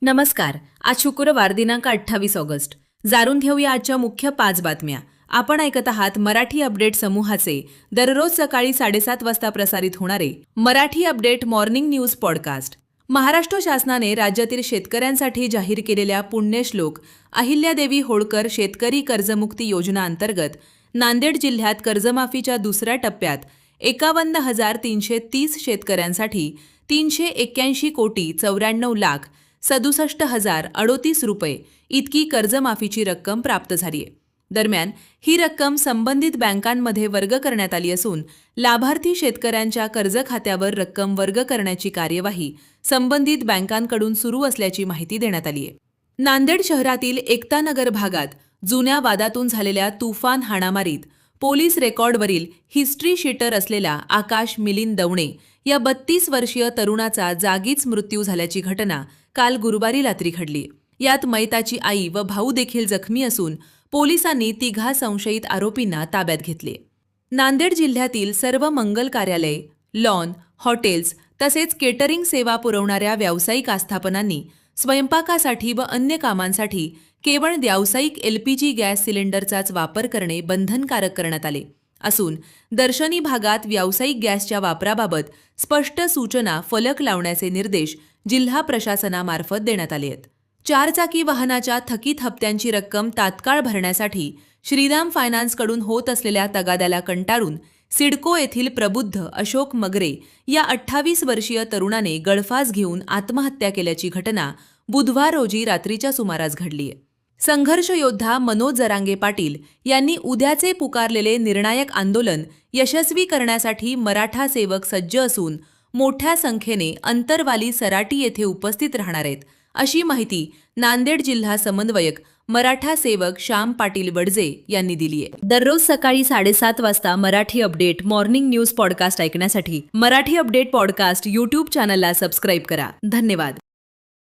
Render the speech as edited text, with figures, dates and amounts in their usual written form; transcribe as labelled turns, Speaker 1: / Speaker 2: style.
Speaker 1: नमस्कार. आज शुक्रवार दिनांक 28 ऑगस्ट. जाणून घेऊया आजच्या मुख्य 5 बातम्या. आपण ऐकत आहात मराठी अपडेट समूहाचे दररोज सकाळी 7:30 वाजता प्रसारित होणारे Marathi update morning news podcast. Maharashtra शासनाने राज्यातील शेतकऱ्यांसाठी जाहीर केलेल्या पुण्यश्लोक अहिल्यादेवी होळकर शेतकरी कर्जमुक्ती योजना अंतर्गत नांदेड जिल्ह्यात कर्जमाफीच्या दुसऱ्या टप्प्यात 51,330 शेतकऱ्यांसाठी 381 कोटी 94 लाख 67,038 रुपये इतकी कर्जमाफीची रक्कम प्राप्त झाली आहे. दरम्यान ही रक्कम संबंधित बँकांमध्ये वर्ग करण्यात आली असून लाभार्थी शेतकऱ्यांच्या कर्ज खात्यावर रक्कम वर्ग करण्याची कार्यवाही संबंधित बँकांकडून सुरू असल्याची माहिती देण्यात आली आहे. नांदेड शहरातील एकतानगर भागात जुन्या वादातून झालेल्या तुफान हाणामारीत पोलीस रेकॉर्डवरील हिस्ट्री शीटर असलेला आकाश मिलिंद दवणे या 32 वर्षीय तरुणाचा जागीच मृत्यू झाल्याची घटना काल गुरुवारी रात्री घडली. यात मयताची आई व भाऊ देखील जखमी असून पोलिसांनी तिघा संशयित आरोपींना ताब्यात घेतले. नांदेड जिल्ह्यातील सर्व मंगल कार्यालय, लॉन, हॉटेल्स तसेच केटरिंग सेवा पुरवणाऱ्या व्यावसायिक आस्थापनांनी स्वयंपाकासाठी व अन्य कामांसाठी केवळ व्यावसायिक LPG गॅस सिलेंडरचाच वापर करणे बंधनकारक करण्यात आले असून दर्शनी भागात व्यावसायिक गॅसच्या वापराबाबत स्पष्ट सूचना फलक लावण्याचे निर्देश जिल्हा प्रशासनामार्फत देण्यात आले आहेत. 4 चाकी वाहनाच्या थकीत हप्त्यांची रक्कम तात्काळ भरण्यासाठी श्रीराम फायनान्सकडून होत असलेल्या तगाद्याला कंटाळून सिडको येथील प्रबुद्ध अशोक मगरे या 28 वर्षीय तरुणाने गळफास घेऊन आत्महत्या केल्याची घटना बुधवार रोजी रात्रीच्या सुमारास घडली आहे. संघर्ष योद्धा मनोज जरांगे पाटील यांनी उद्याचे पुकारलेले निर्णायक आंदोलन यशस्वी करण्यासाठी मराठा सेवक सज्ज असून मोठ्या संख्येने अंतरवाली सराटी येथे उपस्थित राहणार आहेत, अशी माहिती नांदेड जिल्हा समन्वयक मराठा सेवक श्याम पाटील वडजे यांनी दिली आहे. दररोज सकाळी 7:30 वाजता Marathi update morning news podcast ऐकण्यासाठी मराठी अपडेट पॉडकास्ट YouTube चॅनलला सबस्क्राईब करा. धन्यवाद.